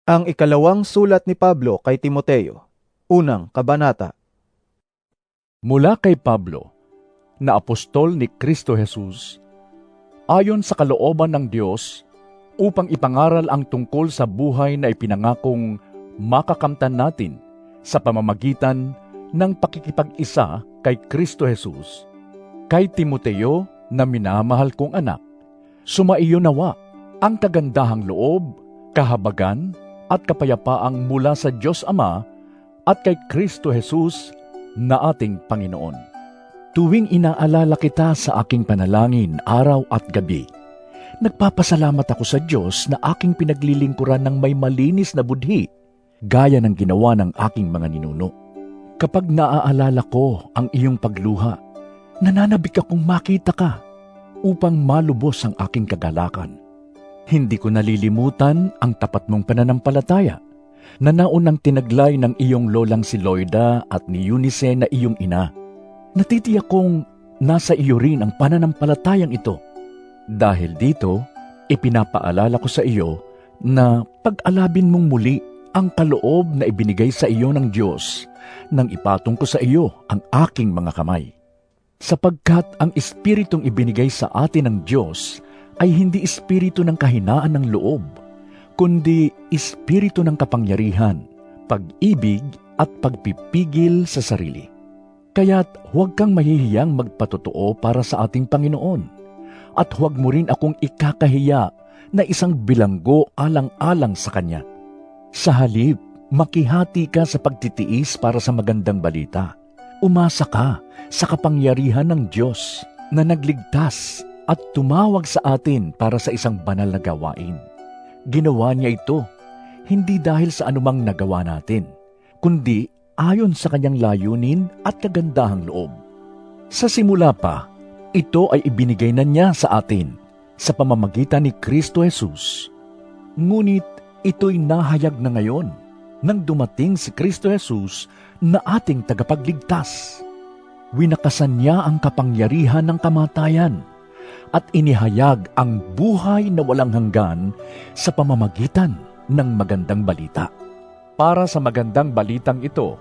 Ang ikalawang sulat ni Pablo kay Timoteo, unang kabanata. Mula kay Pablo, na apostol ni Kristo Jesus, ayon sa kalooban ng Diyos, upang ipangaral ang tungkol sa buhay na ipinangakong makakamtan natin sa pamamagitan ng pakikipag-isa kay Kristo Jesus. Kay Timoteo na minamahal kong anak, sumaiyo nawa ang kagandahang loob, kahabagan, at kapayapaang mula sa Diyos Ama at kay Kristo Jesus na ating Panginoon. Tuwing inaalala kita sa aking panalangin araw at gabi, nagpapasalamat ako sa Diyos na aking pinaglilingkuran ng may malinis na budhi, gaya ng ginawa ng aking mga ninuno. Kapag naaalala ko ang iyong pagluha, nananabik akong makita ka upang malubos ang aking kagalakan. Hindi ko nalilimutan ang tapat mong pananampalataya na naunang tinaglay ng iyong lolang si Loida at ni Eunice na iyong ina. Natitiyak kong nasa iyo rin ang pananampalatayang ito. Dahil dito, ipinapaalala ko sa iyo na pag-alabin mong muli ang kaloob na ibinigay sa iyo ng Diyos nang ipatong ko sa iyo ang aking mga kamay. Sapagkat ang espiritong ibinigay sa atin ng Diyos ay hindi espiritu ng kahinaan ng loob, kundi espiritu ng kapangyarihan, pag-ibig at pagpipigil sa sarili. Kaya't huwag kang mahihiyang magpatotoo para sa ating Panginoon, at huwag mo rin akong ikakahiya na isang bilanggo alang-alang sa Kanya. Sa halip, makihati ka sa pagtitiis para sa magandang balita. Umasa ka sa kapangyarihan ng Diyos na nagligtas at tumawag sa atin para sa isang banal na gawain. Ginawa niya ito, hindi dahil sa anumang nagawa natin, kundi ayon sa kanyang layunin at kagandahang loob. Sa simula pa, ito ay ibinigay na niya sa atin sa pamamagitan ni Kristo Jesus. Ngunit ito'y nahayag na ngayon nang dumating si Kristo Jesus na ating tagapagligtas. Winakasan niya ang kapangyarihan ng kamatayan at inihayag ang buhay na walang hanggan sa pamamagitan ng magandang balita. Para sa magandang balitang ito,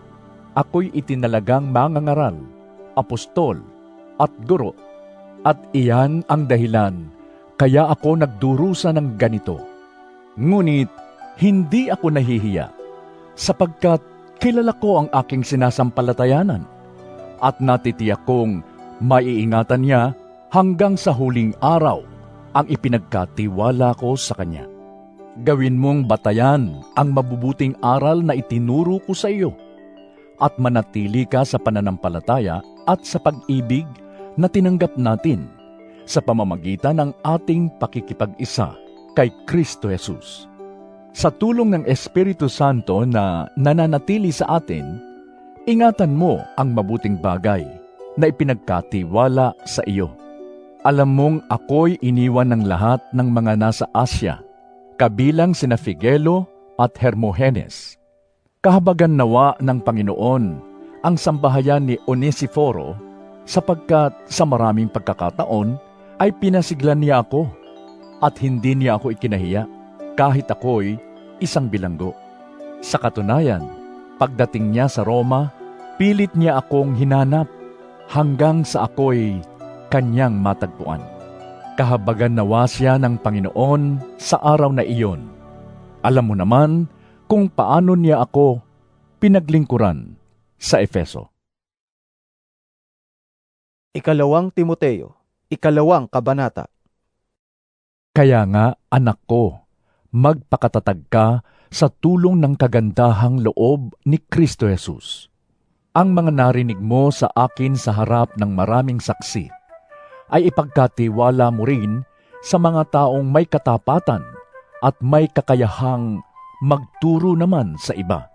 ako'y itinalagang mangangaral, apostol, at guro, at iyan ang dahilan kaya ako nagdurusa ng ganito. Ngunit hindi ako nahihiya, sapagkat kilala ko ang aking sinasampalatayanan, at natitiyak kong maiingatan niya hanggang sa huling araw ang ipinagkatiwala ko sa Kanya. Gawin mong batayan ang mabubuting aral na itinuro ko sa iyo, at manatili ka sa pananampalataya at sa pag-ibig na tinanggap natin sa pamamagitan ng ating pakikipag-isa kay Kristo Jesus. Sa tulong ng Espiritu Santo na nananatili sa atin, ingatan mo ang mabuting bagay na ipinagkatiwala sa iyo. Alam mong ako'y iniwan ng lahat ng mga nasa Asya, kabilang sina Figelo at Hermogenes. Kahabagan nawa ng Panginoon ang sambahayan ni Onesiforo, sapagkat sa maraming pagkakataon ay pinasiglan niya ako at hindi niya ako ikinahiya kahit ako'y isang bilanggo. Sa katunayan, pagdating niya sa Roma, pilit niya akong hinanap hanggang sa ako'y kanyang matagpuan. Kahabagan nawa siya ng Panginoon sa araw na iyon. Alam mo naman kung paano niya ako pinaglingkuran sa Efeso. Ikalawang Timoteo, ikalawang kabanata. Kaya nga, anak ko, magpakatatag ka sa tulong ng kagandahang loob ni Kristo Jesus. Ang mga narinig mo sa akin sa harap ng maraming saksi ay ipagkatiwala mo rin sa mga taong may katapatan at may kakayahang magturo naman sa iba.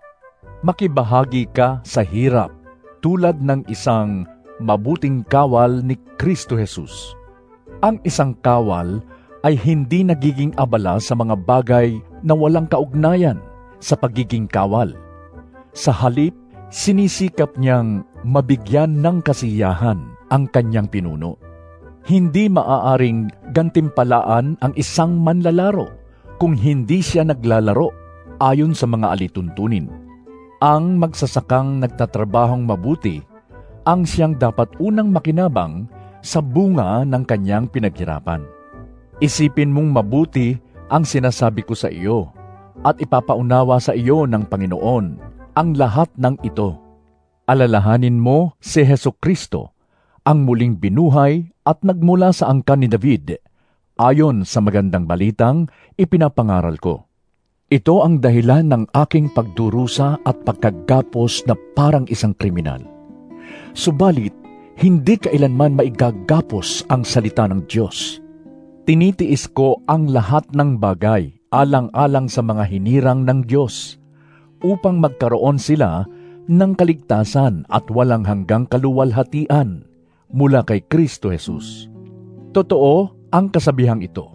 Makibahagi ka sa hirap tulad ng isang mabuting kawal ni Kristo Jesus. Ang isang kawal ay hindi nagiging abala sa mga bagay na walang kaugnayan sa pagiging kawal. Sa halip, sinisikap niyang mabigyan ng kasiyahan ang kanyang pinuno. Hindi maaaring gantimpalaan ang isang manlalaro kung hindi siya naglalaro. ayon sa mga alituntunin. Ang magsasakang nagtatrabahong mabuti ang siyang dapat unang makinabang sa bunga ng kanyang pinaghirapan. Isipin mong mabuti ang sinasabi ko sa iyo at ipapaunawa sa iyo ng Panginoon ang lahat ng ito. Alalahanin mo si Hesukristo, ang muling binuhay at nagmula sa angkan ni David, ayon sa magandang balitang ipinapangaral ko. Ito ang dahilan ng aking pagdurusa at pagkagapos na parang isang kriminal. Subalit, hindi kailanman maigagapos ang salita ng Diyos. Tinitiis ko ang lahat ng bagay alang-alang sa mga hinirang ng Diyos upang magkaroon sila ng kaligtasan at walang hanggang kaluwalhatian mula kay Kristo Jesus. Totoo ang kasabihang ito.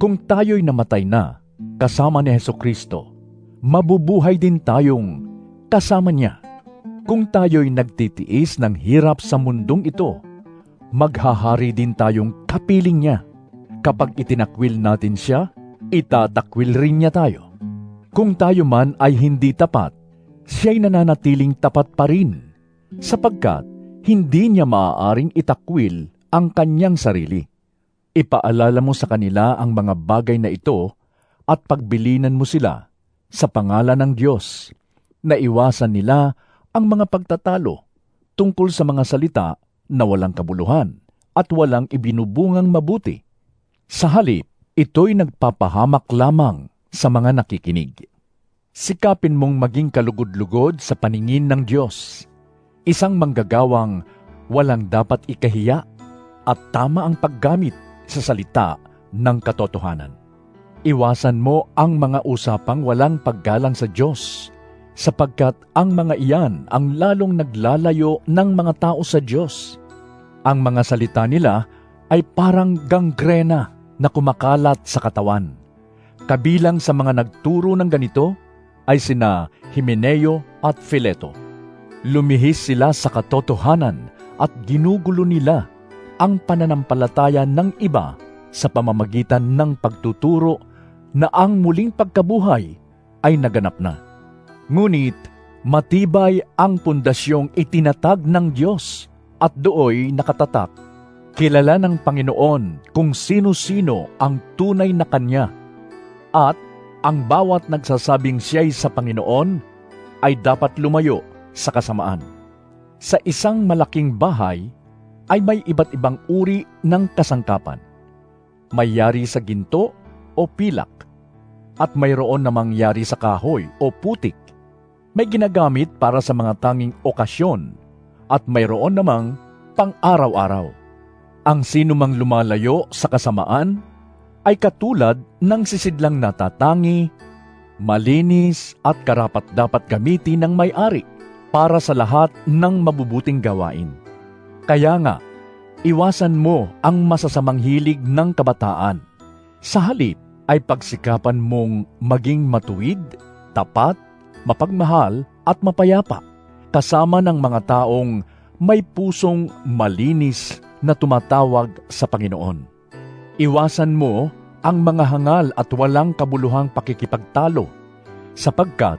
Kung tayo'y namatay na kasama ni Hesukristo, mabubuhay din tayong kasama niya. Kung tayo'y nagtitiis ng hirap sa mundong ito, maghahari din tayong kapiling niya. Kapag itinakwil natin siya, itatakwil rin niya tayo. Kung tayo man ay hindi tapat, siya'y nananatiling tapat pa rin, sapagkat hindi niya maaaring itakwil ang kanyang sarili. Ipaalala mo sa kanila ang mga bagay na ito at pagbilinan mo sila sa pangalan ng Diyos, na iwasan nila ang mga pagtatalo tungkol sa mga salita na walang kabuluhan at walang ibinubungang mabuti. Sa halip, ito'y nagpapahamak lamang sa mga nakikinig. Sikapin mong maging kalugod-lugod sa paningin ng Diyos, isang manggagawang walang dapat ikahiya at tama ang paggamit sa salita ng katotohanan. Iwasan mo ang mga usapang walang paggalang sa Diyos, sapagkat ang mga iyan ang lalong naglalayo ng mga tao sa Diyos. Ang mga salita nila ay parang gangrena na kumakalat sa katawan. Kabilang sa mga nagturo ng ganito ay sina Himeneo at Fileto. Lumihis sila sa katotohanan at ginugulo nila ang pananampalataya ng iba sa pamamagitan ng pagtuturo na ang muling pagkabuhay ay naganap na. Ngunit matibay ang pundasyong itinatag ng Diyos at dooy nakatatak. Kilala ng Panginoon kung sino-sino ang tunay na Kanya, at ang bawat nagsasabing siya'y sa Panginoon ay dapat lumayo sa kasamaan. Sa isang malaking bahay ay may iba't ibang uri ng kasangkapan. May yari sa ginto o pilak, at mayroon namang yari sa kahoy o putik. May ginagamit para sa mga tanging okasyon, at mayroon namang pang-araw-araw. Ang sinumang lumalayo sa kasamaan ay katulad ng sisidlang natatangi, malinis at karapat-dapat gamitin ng may-ari para sa lahat ng mabubuting gawain. Kaya nga, iwasan mo ang masasamang hilig ng kabataan. Sa halip ay pagsikapan mong maging matuwid, tapat, mapagmahal at mapayapa, kasama ng mga taong may pusong malinis na tumatawag sa Panginoon. Iwasan mo ang mga hangal at walang kabuluhang pakikipagtalo, sapagkat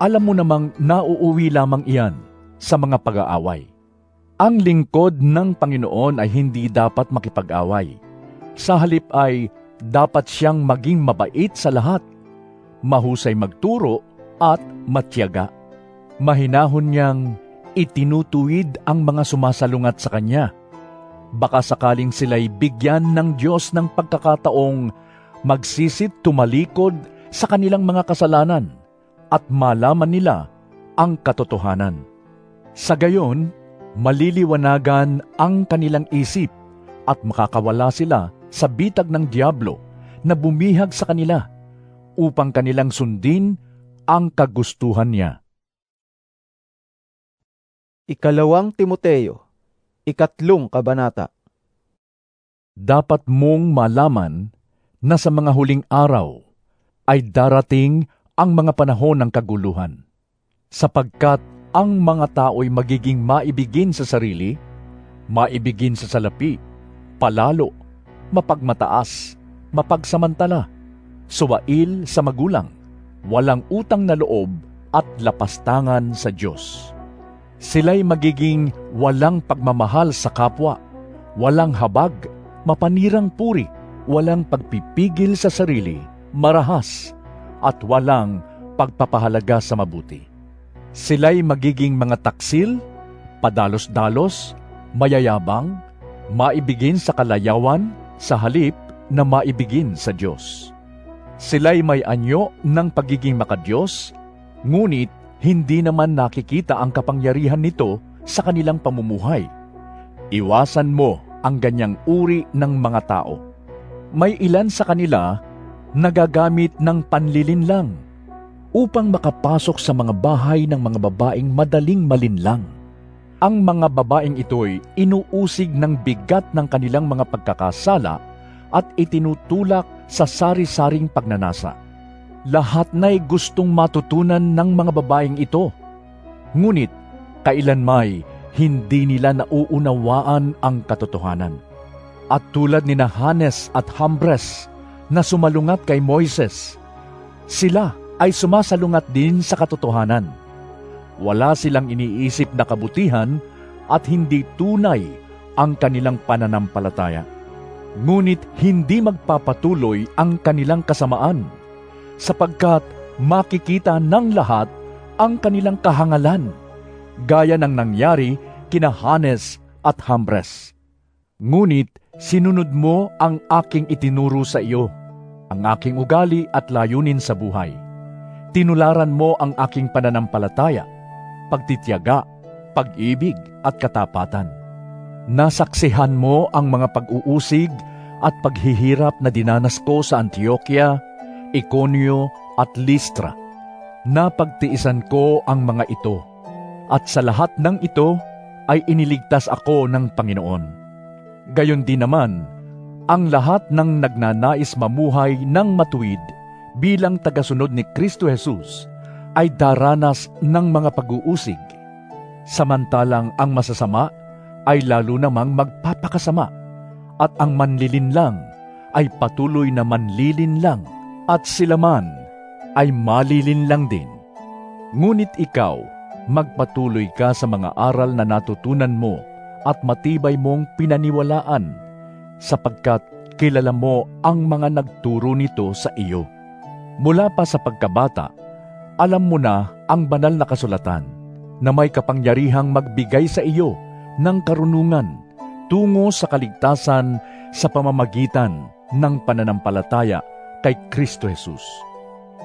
alam mo namang nauuwi lamang iyan sa mga pag-aaway. Ang lingkod ng Panginoon ay hindi dapat makipag-away. Sa halip ay dapat siyang maging mabait sa lahat, mahusay magturo at matiyaga. Mahinahon niyang itinutuwid ang mga sumasalungat sa Kanya. Baka sakaling sila'y bigyan ng Diyos ng pagkakataong magsisit tumalikod sa kanilang mga kasalanan at malaman nila ang katotohanan. Sa gayon, maliliwanagan ang kanilang isip at makakawala sila sa bitag ng Diablo na bumihag sa kanila upang kanilang sundin ang kagustuhan niya. 2 Timoteo, 3 kabanata. Dapat mong malaman na sa mga huling araw ay darating ang mga panahon ng kaguluhan, sapagkat ang mga tao'y magiging maibigin sa sarili, maibigin sa salapi, palalo, mapagmataas, mapagsamantala, suwail sa magulang, walang utang na loob at lapastangan sa Diyos. Sila'y magiging walang pagmamahal sa kapwa, walang habag, mapanirang puri, walang pagpipigil sa sarili, marahas, at walang pagpapahalaga sa mabuti. Sila'y magiging mga taksil, padalos-dalos, mayayabang, maibigin sa kalayawan, sa halip na maibigin sa Diyos. Sila'y may anyo ng pagiging makadiyos, ngunit hindi naman nakikita ang kapangyarihan nito sa kanilang pamumuhay. Iwasan mo ang ganyang uri ng mga tao. May ilan sa kanila nagagamit ng panlilinlang upang makapasok sa mga bahay ng mga babaeng madaling malinlang. Ang mga babaeng ito'y inuusig ng bigat ng kanilang mga pagkakasala at itinutulak sa sari-saring pagnanasa. Lahat na'y gustong matutunan ng mga babaeng ito. Ngunit, kailanmay hindi nila nauunawaan ang katotohanan. At tulad ni Hanes at Hambres na sumalungat kay Moises, sila ay sumasalungat din sa katotohanan. Wala silang iniisip na kabutihan at hindi tunay ang kanilang pananampalataya. Ngunit hindi magpapatuloy ang kanilang kasamaan, sapagkat makikita ng lahat ang kanilang kahangalan, gaya ng nangyari kina Hanes at Hambres. Ngunit sinunod mo ang aking itinuro sa iyo, ang aking ugali at layunin sa buhay. Tinularan mo ang aking pananampalataya, pagtitiyaga, pag-ibig at katapatan. Nasaksihan mo ang mga pag-uusig at paghihirap na dinanas ko sa Antioquia, Iconio at Listra. Napagtiisan ko ang mga ito, at sa lahat ng ito ay iniligtas ako ng Panginoon. Gayon din naman, ang lahat ng nagnanais mamuhay ng matuwid bilang tagasunod ni Kristo Jesus ay daranas ng mga pag-uusig, samantalang ang masasama ay lalo namang magpapakasama, at ang manlilinlang ay patuloy na manlilinlang, at sila man ay malilinlang din. Ngunit ikaw, magpatuloy ka sa mga aral na natutunan mo at matibay mong pinaniwalaan, sapagkat kilala mo ang mga nagturo nito sa iyo. Mula pa sa pagkabata, alam mo na ang banal na kasulatan na may kapangyarihang magbigay sa iyo ng karunungan tungo sa kaligtasan sa pamamagitan ng pananampalataya kay Kristo Jesus.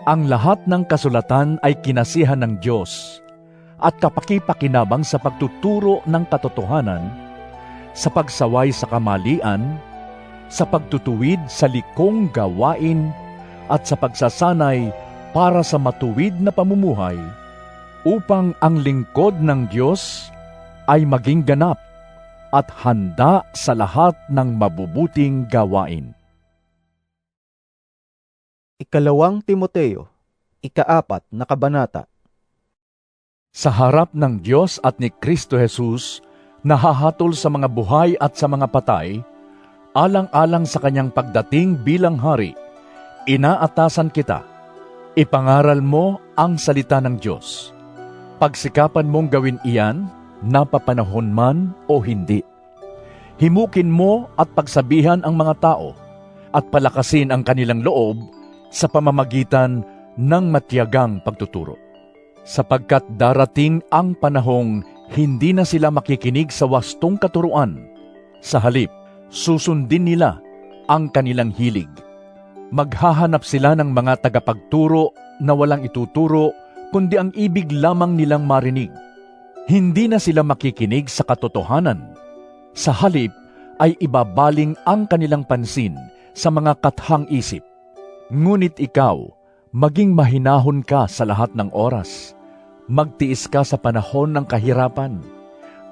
Ang lahat ng kasulatan ay kinasihan ng Diyos at kapakipakinabang sa pagtuturo ng katotohanan, sa pagsaway sa kamalian, sa pagtutuwid sa likong gawain, at sa pagsasanay para sa matuwid na pamumuhay, upang ang lingkod ng Diyos ay maging ganap at handa sa lahat ng mabubuting gawain. 2 Timoteo, 4 na kabanata. Sa harap ng Diyos at ni Kristo Jesus, nahahatol sa mga buhay at sa mga patay, alang-alang sa kanyang pagdating bilang hari, inaatasan kita, ipangaral mo ang salita ng Diyos. Pagsikapan mong gawin iyan, napapanahon man o hindi. Himukin mo at pagsabihan ang mga tao, at palakasin ang kanilang loob sa pamamagitan ng matiyagang pagtuturo. Sapagkat darating ang panahong hindi na sila makikinig sa wastong katuruan. Sa halip, susundin nila ang kanilang hilig. Maghahanap sila ng mga tagapagturo na walang ituturo, kundi ang ibig lamang nilang marinig. Hindi na sila makikinig sa katotohanan. Sa halip ay ibabaling ang kanilang pansin sa mga kathang isip. Ngunit ikaw, maging mahinahon ka sa lahat ng oras. Magtiis ka sa panahon ng kahirapan.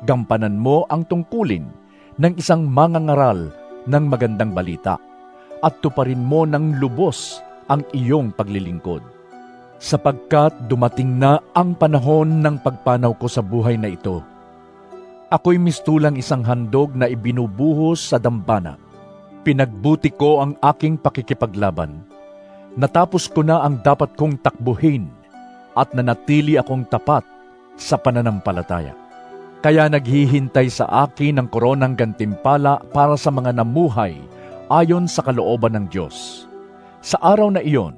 Gampanan mo ang tungkulin ng isang mangangaral ng magandang balita, at tuparin mo ng lubos ang iyong paglilingkod. Sapagkat dumating na ang panahon ng pagpanaw ko sa buhay na ito. Ako'y mistulang isang handog na ibinubuhos sa dambana. Pinagbuti ko ang aking pakikipaglaban. Natapos ko na ang dapat kong takbuhin at nanatili akong tapat sa pananampalataya. Kaya naghihintay sa akin ang koronang gantimpala para sa mga namuhay ayon sa kalooban ng Diyos. Sa araw na iyon,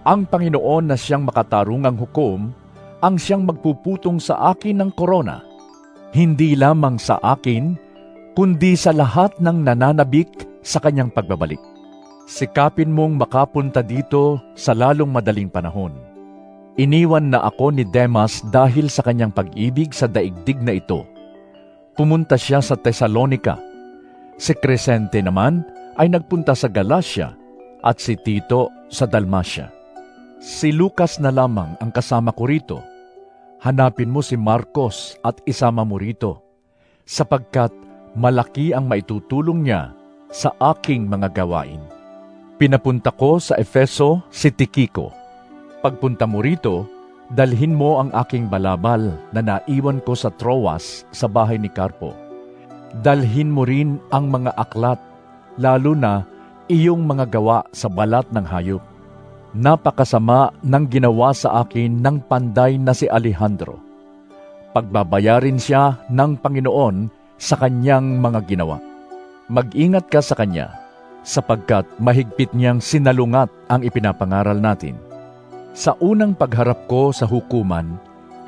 ang Panginoon na siyang makatarungang hukom ang siyang magpuputong sa akin ng korona, hindi lamang sa akin, kundi sa lahat ng nananabik sa kanyang pagbabalik. Sikapin mong makapunta dito sa lalong madaling panahon. Iniwan na ako ni Demas dahil sa kanyang pag-ibig sa daigdig na ito. Pumunta siya sa Tesalonica. Si Crescente naman ay nagpunta sa Galacia at si Tito sa Dalmacia. Si Lucas na lamang ang kasama ko rito. Hanapin mo si Marcos at isama mo rito, sapagkat malaki ang maitutulong niya sa aking mga gawain. Pinapunta ko sa Efeso si Tikiko. Pagpunta mo rito, dalhin mo ang aking balabal na naiwan ko sa Troas sa bahay ni Carpo. Dalhin mo rin ang mga aklat, lalo na iyong mga gawa sa balat ng hayop. Napakasama ng ginawa sa akin ng panday na si Alejandro. Pagbabayarin siya ng Panginoon sa kanyang mga ginawa. Mag-ingat ka sa kanya, sapagkat mahigpit niyang sinalungat ang ipinapangaral natin. Sa unang pagharap ko sa hukuman,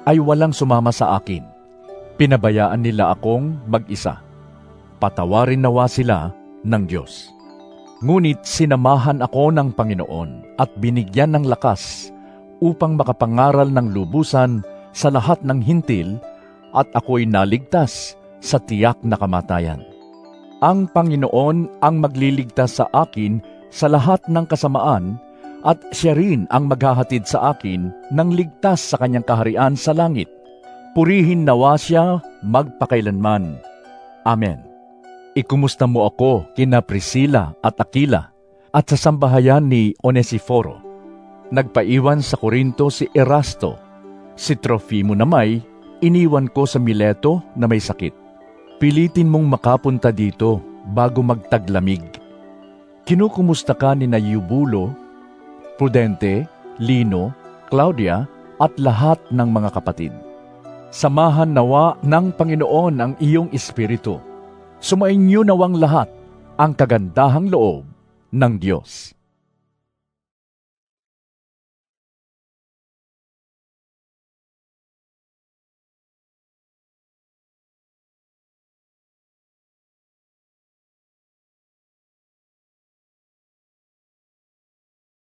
ay walang sumama sa akin. Pinabayaan nila akong mag-isa. Patawarin nawa sila ng Diyos. Ngunit sinamahan ako ng Panginoon at binigyan ng lakas upang makapangaral ng lubusan sa lahat ng hintil at ako'y naligtas sa tiyak na kamatayan. Ang Panginoon ang magliligtas sa akin sa lahat ng kasamaan at siya rin ang maghahatid sa akin ng ligtas sa kanyang kaharian sa langit. Purihin nawa siya magpakailanman. Amen. Ikumusta mo ako kina Priscilla at Aquila at sa sambahayan ni Onesiforo. Nagpaiwan sa Corinto si Erasto. Si Trofimo namay, iniwan ko sa Mileto na may sakit. Pilitin mong makapunta dito bago magtaglamig. Kinukumusta ka ni Eubulo, Prudente, Lino, Claudia at lahat ng mga kapatid. Samahan nawa ng Panginoon ang iyong espiritu. Sumainyo nawang lahat ang kagandahang loob ng Diyos.